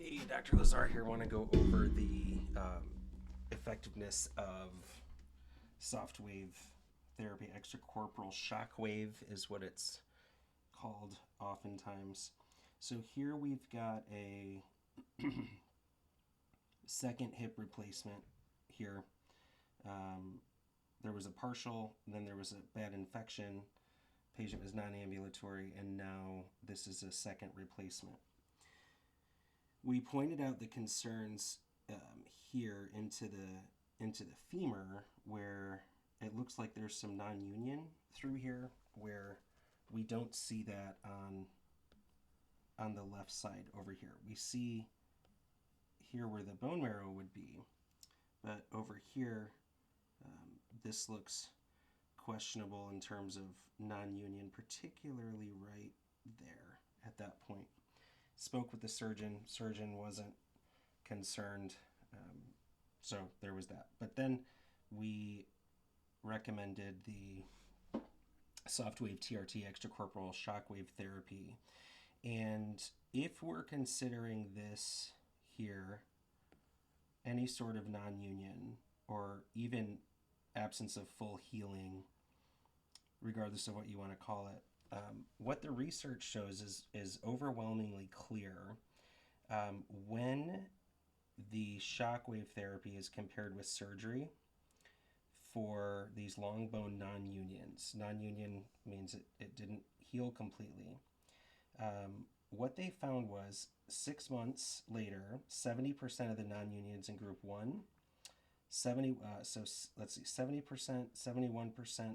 Hey, Dr. Lazar here. I want to go over the effectiveness of SoftWave therapy. Extracorporeal shockwave is what it's called oftentimes. So here we've got a second hip replacement here. Um, there was a partial, then there was a bad infection. Patient was non-ambulatory, and now this is a second replacement. We pointed out the concerns here into the femur, where it looks like there's some non-union through here, where we don't see that on the left side over here. We see here where the bone marrow would be, but over here, this looks questionable in terms of non-union, particularly right there at that point. Spoke with the surgeon. Surgeon wasn't concerned, so there was that. But then we recommended the SoftWave TRT extracorporeal shockwave therapy. And if we're considering this here, any sort of non-union or even absence of full healing, regardless of what you want to call it, what the research shows is overwhelmingly clear. When the shockwave therapy is compared with surgery for these long bone non-unions, non-union means it didn't heal completely. What they found was 6 months later, 70% of the non-unions in group 1, 70%, 71%,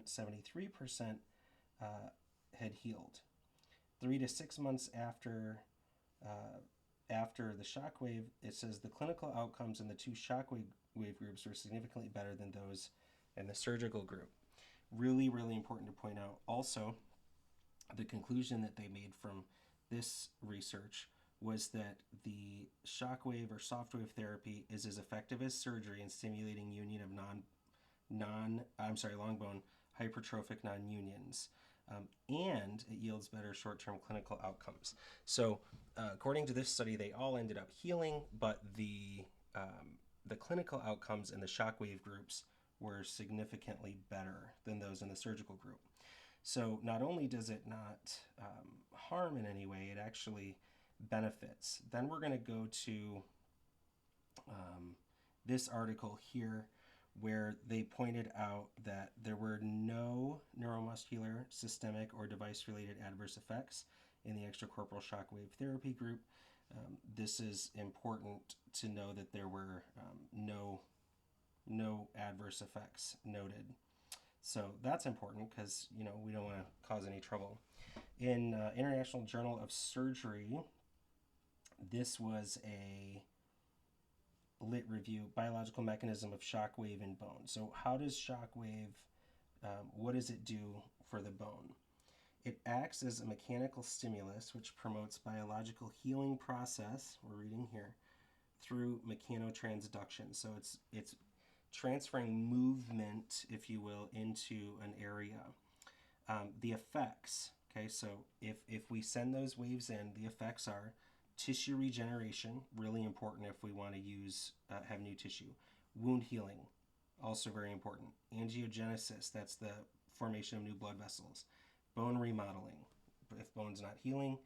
73% had healed. 3 to 6 months after the shockwave, it says the clinical outcomes in the two shockwave groups were significantly better than those in the surgical group. Really, really important to point out. Also, the conclusion that they made from this research was that the shockwave or SoftWave therapy is as effective as surgery in stimulating union of long bone hypertrophic non-unions. And it yields better short-term clinical outcomes. So, according to this study, they all ended up healing, but the clinical outcomes in the shockwave groups were significantly better than those in the surgical group. So, not only does it not harm in any way, it actually benefits. Then we're going to go to this article here, where they pointed out that there were no neuromuscular, systemic, or device-related adverse effects in the extracorporeal shockwave therapy group. This is important to know that there were no adverse effects noted. So that's important because we don't want to cause any trouble. In International Journal of Surgery, this was a lit review, biological mechanism of shockwave in bone. So how does shockwave, what does it do for the bone? It acts as a mechanical stimulus which promotes biological healing process, we're reading here, through mechanotransduction. So it's transferring movement, if you will, into an area. The effects, okay, so if we send those waves in, the effects are tissue regeneration, really important if we want to have new tissue. Wound healing, also very important. Angiogenesis, that's the formation of new blood vessels. Bone remodeling, if bone's not healing,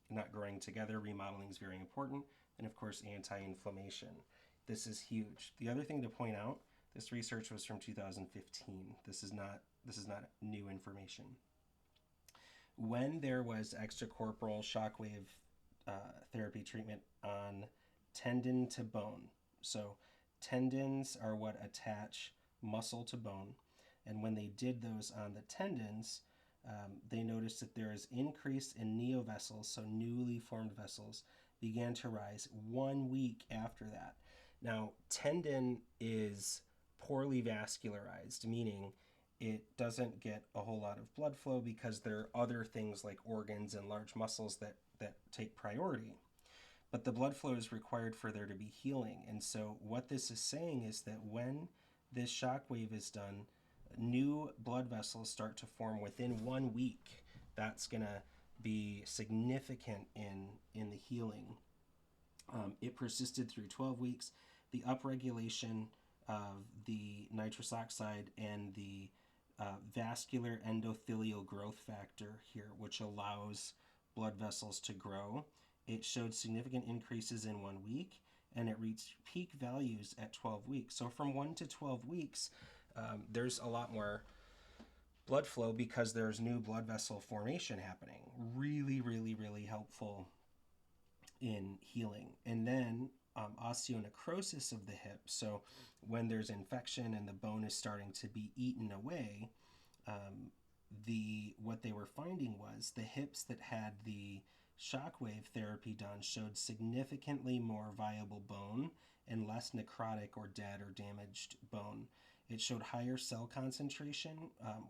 not growing together, remodeling is very important. And of course, anti-inflammation. This is huge. The other thing to point out, this research was from 2015. This is not new information. When there was extracorporeal shockwave therapy treatment on tendon to bone. So tendons are what attach muscle to bone. And when they did those on the tendons, they noticed that there is increase in neovessels, so newly formed vessels, began to rise 1 week after that. Now, tendon is poorly vascularized, meaning it doesn't get a whole lot of blood flow because there are other things like organs and large muscles that take priority. But the blood flow is required for there to be healing. And so what this is saying is that when this shockwave is done, new blood vessels start to form within 1 week. That's going to be significant in the healing. It persisted through 12 weeks. The upregulation of the nitrous oxide and the vascular endothelial growth factor here, which allows blood vessels to grow, it showed significant increases in 1 week, and it reached peak values at 12 weeks. So from 1 to 12 weeks, there's a lot more blood flow because there's new blood vessel formation happening. Really, really, really helpful in healing. And then osteonecrosis of the hip. So when there's infection and the bone is starting to be eaten away, what they were finding was the hips that had the shockwave therapy done showed significantly more viable bone and less necrotic or dead or damaged bone. It showed higher cell concentration,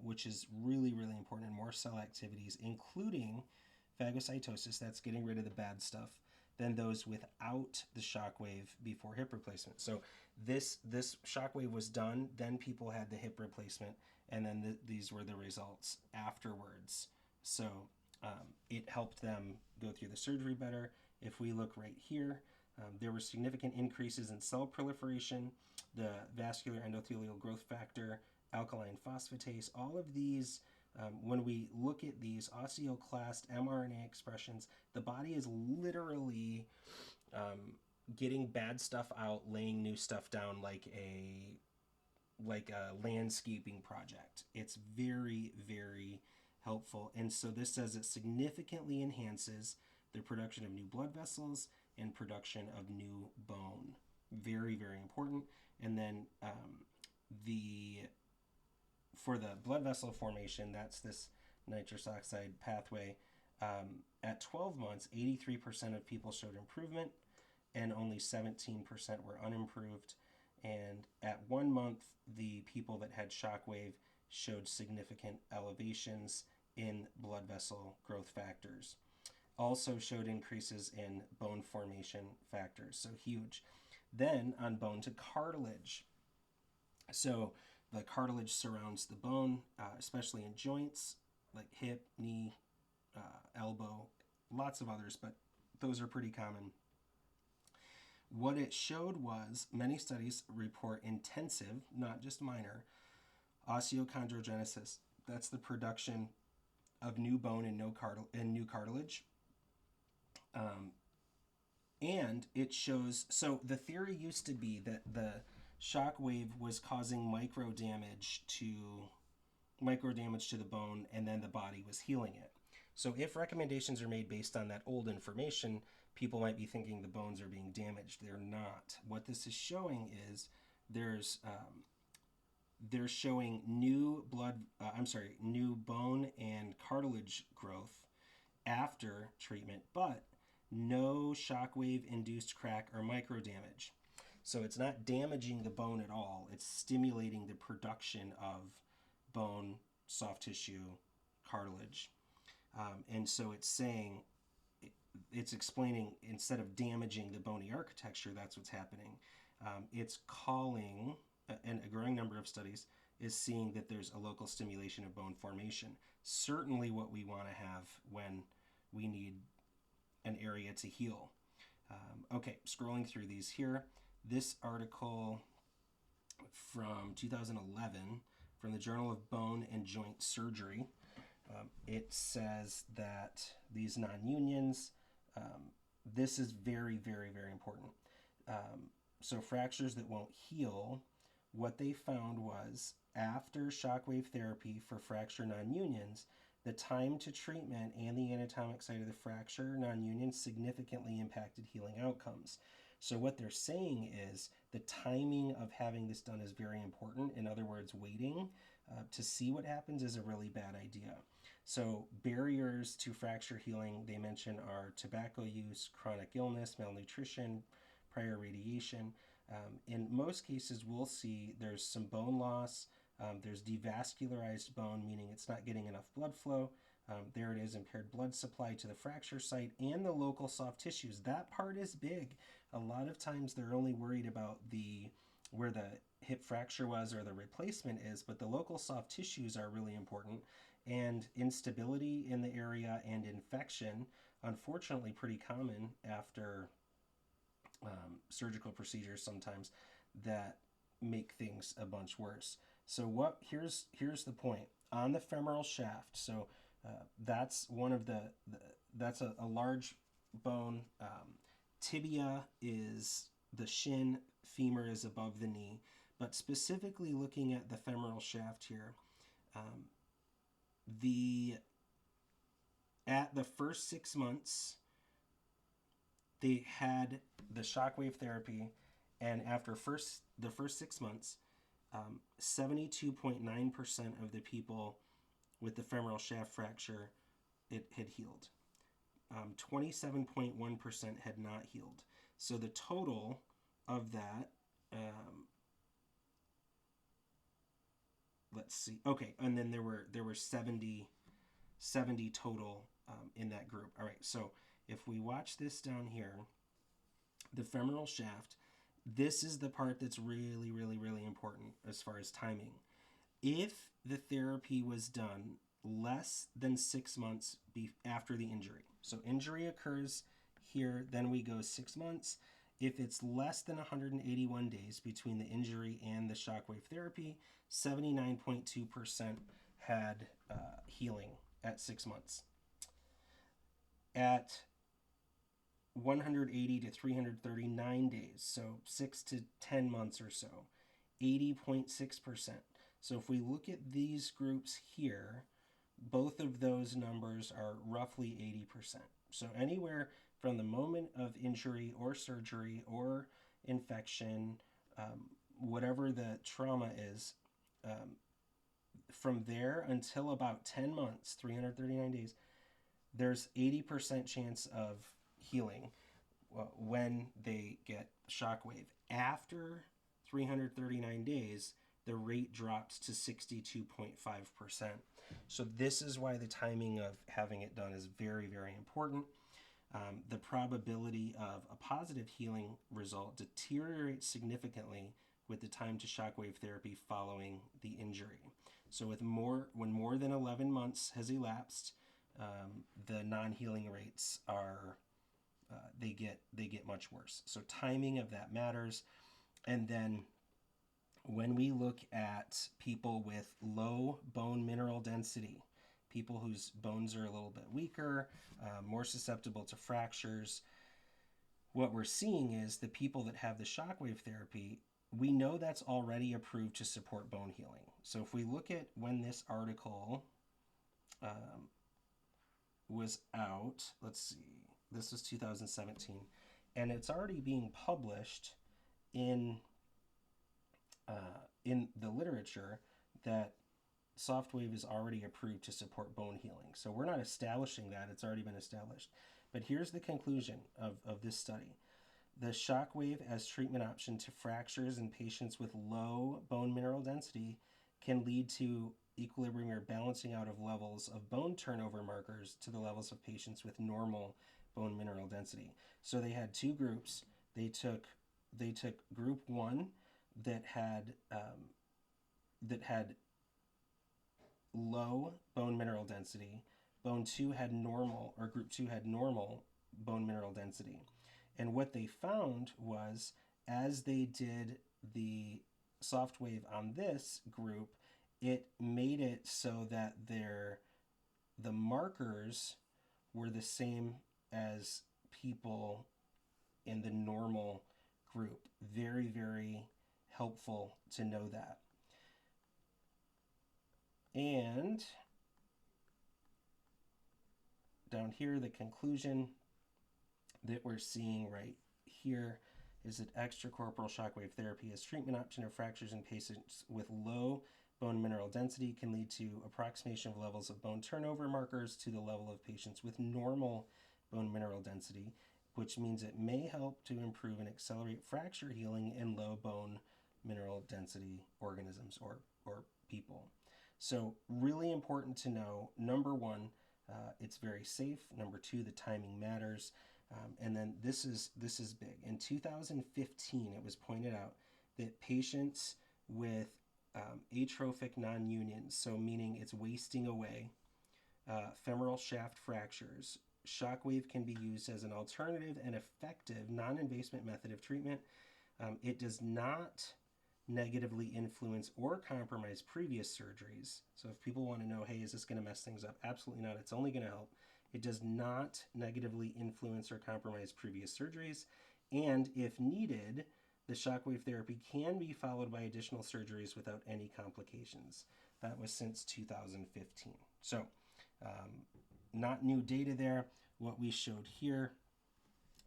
which is really, really important, and more cell activities, including phagocytosis, that's getting rid of the bad stuff, than those without the shockwave before hip replacement. So this shockwave was done, then people had the hip replacement, and then these were the results afterwards. So it helped them go through the surgery better. If we look right here, there were significant increases in cell proliferation, the vascular endothelial growth factor, alkaline phosphatase. All of these, when we look at these osteoclast mRNA expressions, the body is literally getting bad stuff out, laying new stuff down like a landscaping project. It's very, very helpful. And so this says it significantly enhances the production of new blood vessels and production of new bone. Very, very important. And then for the blood vessel formation, that's this nitrous oxide pathway. At 12 months, 83% of people showed improvement, and only 17% were unimproved. And at 1 month, the people that had shockwave showed significant elevations in blood vessel growth factors. Also showed increases in bone formation factors, so huge. Then on bone to cartilage. So the cartilage surrounds the bone, especially in joints like hip, knee, elbow, lots of others, but those are pretty common. What it showed was many studies report intensive, not just minor, osteochondrogenesis. That's the production of new bone and new cartilage. And it shows, so the theory used to be that the shock wave was causing micro damage to the bone, and then the body was healing it. So if recommendations are made based on that old information, people might be thinking the bones are being damaged. They're not. What this is showing is they're showing new bone and cartilage growth after treatment, but no shockwave induced crack or micro damage. So it's not damaging the bone at all. It's stimulating the production of bone, soft tissue, cartilage. And so it's saying, it's explaining, instead of damaging the bony architecture, that's what's happening. It's calling, and a growing number of studies is seeing that there's a local stimulation of bone formation. Certainly what we want to have when we need an area to heal. Okay, scrolling through these here. This article from 2011 from the Journal of Bone and Joint Surgery, it says that these non-unions, this is very, very, very important. So fractures that won't heal, what they found was after shockwave therapy for fracture non-unions, the time to treatment and the anatomic site of the fracture non-union significantly impacted healing outcomes. So what they're saying is the timing of having this done is very important. In other words, waiting to see what happens is a really bad idea. So barriers to fracture healing, they mention, are tobacco use, chronic illness, malnutrition, prior radiation. In most cases, we'll see there's some bone loss. There's devascularized bone, meaning it's not getting enough blood flow. There it is, impaired blood supply to the fracture site and the local soft tissues. That part is big. A lot of times they're only worried about where the hip fracture was or the replacement is, but the local soft tissues are really important. And instability in the area and infection, unfortunately pretty common after surgical procedures sometimes that make things a bunch worse. So what? Here's the point on the femoral shaft. So that's one of that's a large bone. Tibia is the shin, femur is above the knee. But specifically looking at the femoral shaft here, um, the at the first 6 months, they had the shockwave therapy, and after the first 6 months, 72.9% of the people with the femoral shaft fracture it had healed. 27.1% had not healed. So the total of that, let's see. Okay, and then there were 70 total in that group. All right, so if we watch this down here, the femoral shaft, this is the part that's really, really, really important as far as timing. If the therapy was done less than 6 months after the injury, so injury occurs here, then we go 6 months. If it's less than 181 days between the injury and the shockwave therapy, 79.2% had healing at 6 months. At 180 to 339 days, so 6 to 10 months or so, 80.6%. So if we look at these groups here, both of those numbers are roughly 80%. So anywhere from the moment of injury or surgery or infection, whatever the trauma is, from there until about 10 months, 339 days, there's 80% chance of healing when they get shockwave. After 339 days, the rate drops to 62.5%. So this is why the timing of having it done is very, very important. The probability of a positive healing result deteriorates significantly with the time to shockwave therapy following the injury. So when more than 11 months has elapsed, the non-healing rates are they get much worse. So timing of that matters. And then when we look at people with low bone mineral density, people whose bones are a little bit weaker, more susceptible to fractures, what we're seeing is the people that have the shockwave therapy, we know that's already approved to support bone healing. So if we look at when this article was out, let's see, this was 2017, and it's already being published in the literature that SoftWave is already approved to support bone healing. So we're not establishing that, it's already been established. But here's the conclusion of this study. The shockwave as treatment option to fractures in patients with low bone mineral density can lead to equilibrium or balancing out of levels of bone turnover markers to the levels of patients with normal bone mineral density. So they had two groups. They took group one that had low bone mineral density. Group two had normal bone mineral density. And what they found was, as they did the SoftWave on this group, it made it so that the markers were the same as people in the normal group. Very, very helpful to know that. And down here, the conclusion that we're seeing right here is that extracorporeal shockwave therapy as treatment option of fractures in patients with low bone mineral density can lead to approximation of levels of bone turnover markers to the level of patients with normal bone mineral density, which means it may help to improve and accelerate fracture healing in low bone mineral density organisms or people. So really important to know, number one, it's very safe. Number two, the timing matters. And then this is big. In 2015, it was pointed out that patients with atrophic non-unions, so meaning it's wasting away, femoral shaft fractures, shockwave can be used as an alternative and effective non-invasive method of treatment. It does not negatively influence or compromise previous surgeries. So if people want to know, hey, is this going to mess things up? Absolutely not. It's only going to help. It does not negatively influence or compromise previous surgeries. And if needed, the shockwave therapy can be followed by additional surgeries without any complications. That was since 2015. So not new data there. What we showed here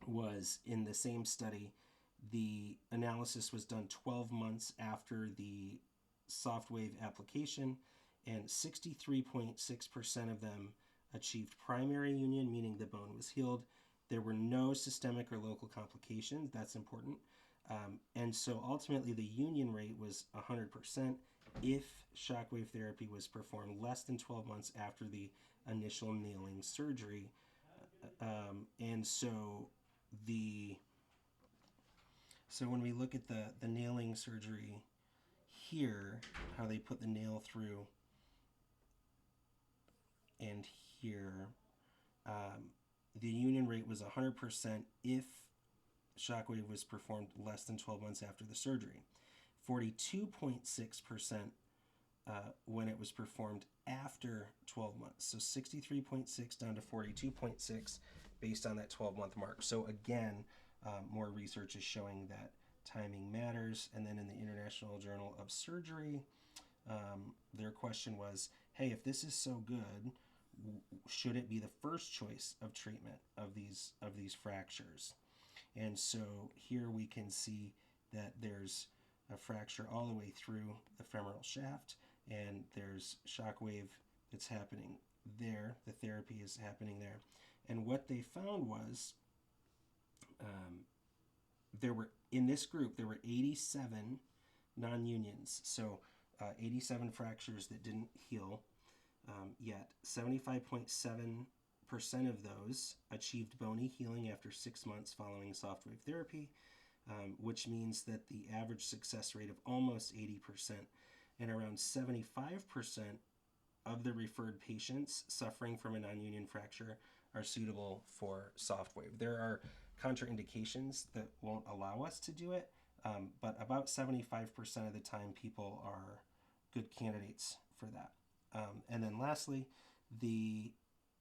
was in the same study, the analysis was done 12 months after the SoftWave application, and 63.6% of them achieved primary union, meaning the bone was healed. There were no systemic or local complications. That's important. And so ultimately the union rate was 100% if shockwave therapy was performed less than 12 months after the initial nailing surgery. And so when we look at the nailing surgery here, how they put the nail through, and here, the union rate was 100% if shockwave was performed less than 12 months after the surgery. 42.6% when it was performed after 12 months. So 63.6 down to 42.6 based on that 12-month mark. So again, more research is showing that timing matters. And then in the International Journal of Surgery, their question was, hey, if this is so good, should it be the first choice of treatment of these fractures? And so here we can see that there's a fracture all the way through the femoral shaft, and there's shockwave that's happening there. The therapy is happening there. And what they found was in this group, there were 87 non-unions. So 87 fractures that didn't heal yet. 75.7% of those achieved bony healing after 6 months following SoftWave therapy, which means that the average success rate of almost 80%, and around 75% of the referred patients suffering from a non-union fracture are suitable for SoftWave. There are contraindications that won't allow us to do it, but about 75% of the time people are good candidates for that. And then lastly,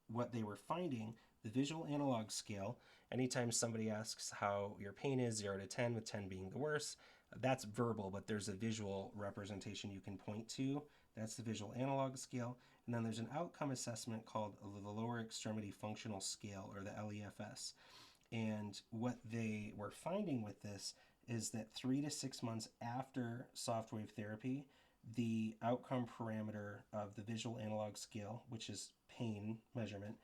what they were finding, the visual analog scale, anytime somebody asks how your pain is, 0 to 10, with 10 being the worst, that's verbal, but there's a visual representation you can point to. That's the visual analog scale. And then there's an outcome assessment called the lower extremity functional scale, or the LEFS. And what they were finding with this is that 3 to 6 months after SoftWave therapy, the outcome parameter of the visual analog scale, which is pain measurement,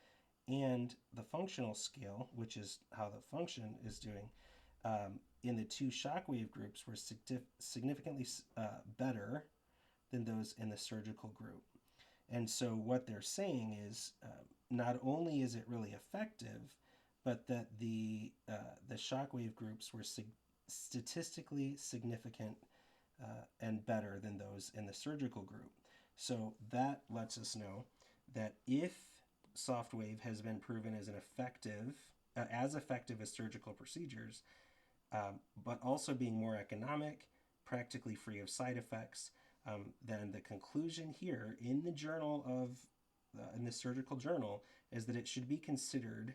and the functional scale, which is how the function is doing, in the two shockwave groups were significantly better than those in the surgical group. And so what they're saying is not only is it really effective, but that the shockwave groups were statistically significant and better than those in the surgical group. So that lets us know that if SoftWave has been proven as as effective as surgical procedures, but also being more economic, practically free of side effects, then the conclusion here in the in the surgical journal is that it should be considered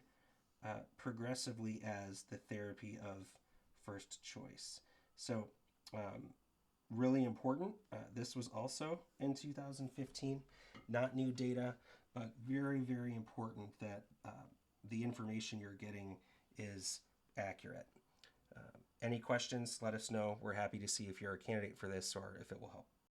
progressively as the therapy of first choice. So really important. This was also in 2015, not new data, but very, very important that the information you're getting is accurate. Any questions, let us know. We're happy to see if you're a candidate for this or if it will help.